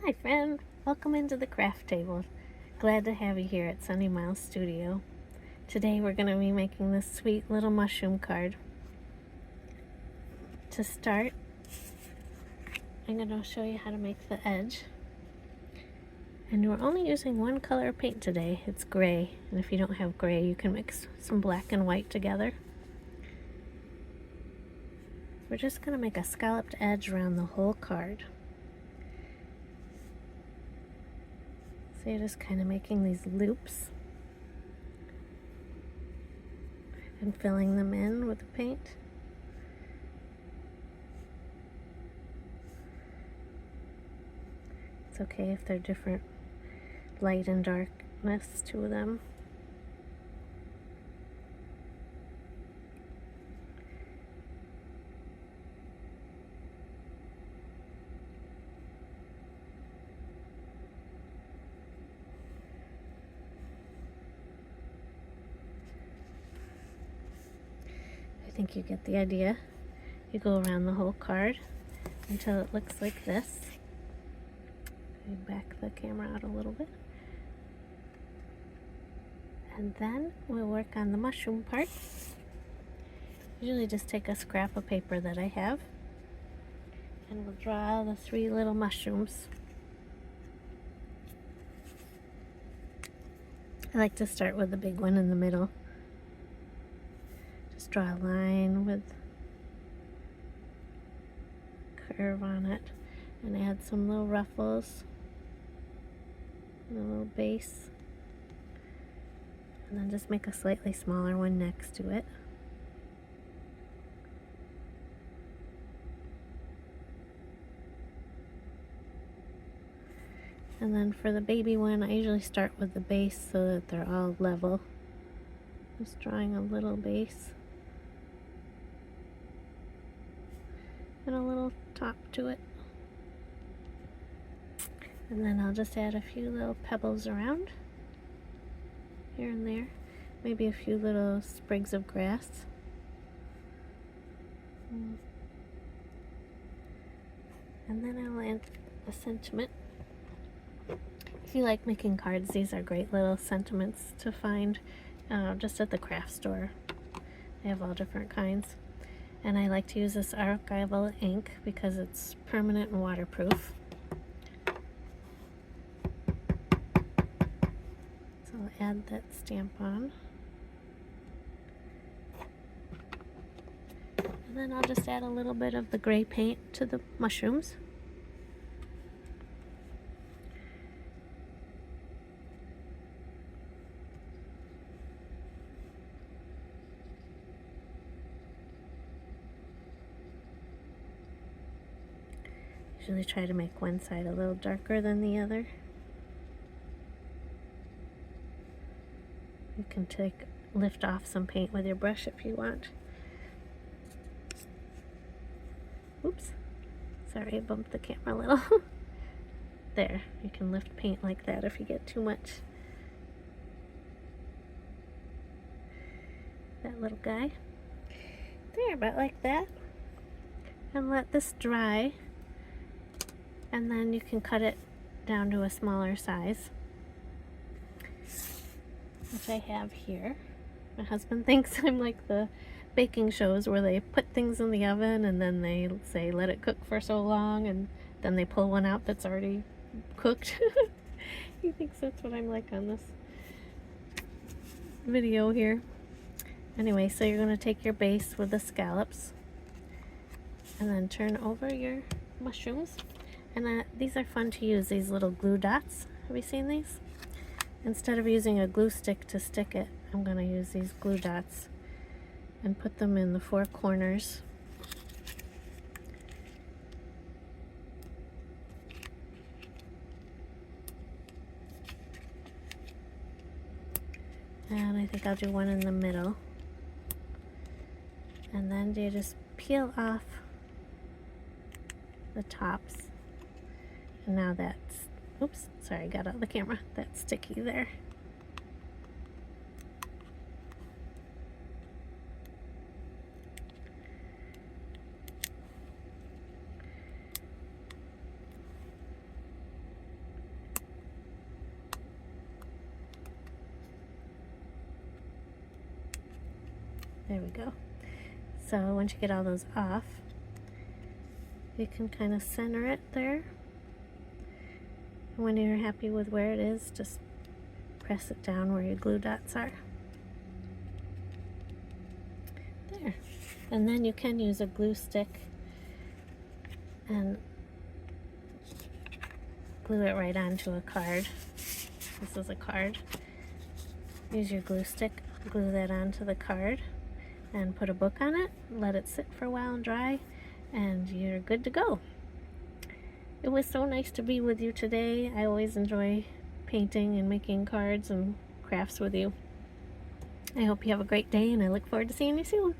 Hi friend, welcome into the craft table. Glad to have you here at Sunny Miles Studio. Today we're going to be making this sweet little mushroom card. To start, I'm going to show you how to make the edge. And we're only using one color of paint today. It's gray, and if you don't have gray you can mix some black and white together. We're just going to make a scalloped edge around the whole card. So you're just kind of making these loops and filling them in with the paint. It's okay if they're different light and darkness to them. I think you get the idea. You go around the whole card until it looks like this. Back the camera out a little bit. And then we'll work on the mushroom part. Usually just take a scrap of paper that I have and we'll draw the 3 little mushrooms. I like to start with the big one in the middle. Just draw a line with a curve on it and add some little ruffles and a little base. And then just make a slightly smaller one next to it. And then for the baby one, I usually start with the base so that they're all level. Just drawing a little base and a little top to it. And then I'll just add a few little pebbles around here and there. Maybe a few little sprigs of grass. And then I'll add a sentiment. If you like making cards, these are great little sentiments to find just at the craft store. They have all different kinds. And I like to use this archival ink because it's permanent and waterproof. So I'll add that stamp on. And then I'll just add a little bit of the gray paint to the mushrooms. Usually try to make one side a little darker than the other. You can lift off some paint with your brush if you want. Oops, sorry, I bumped the camera a little. There, you can lift paint like that if you get too much. That little guy. There, about like that. And let this dry. And then you can cut it down to a smaller size, which I have here. My husband thinks I'm like the baking shows where they put things in the oven and then they say let it cook for so long and then they pull one out that's already cooked. He thinks that's what I'm like on this video here. Anyway, so you're going to take your base with the scallops and then turn over your mushrooms. And these are fun to use, these little glue dots. Have you seen these? Instead of using a glue stick to stick it, I'm going to use these glue dots and put them in the 4 corners. And I think I'll do one in the middle. And then you just peel off the tops. And now that's, oops, sorry, got out of the camera. That's sticky there. There we go. So once you get all those off, you can kind of center it there. When you're happy with where it is, just press it down where your glue dots are. There. And then you can use a glue stick and glue it right onto a card. This is a card. Use your glue stick, glue that onto the card, and put a book on it. Let it sit for a while and dry, and you're good to go. It was so nice to be with you today. I always enjoy painting and making cards and crafts with you. I hope you have a great day, and I look forward to seeing you soon.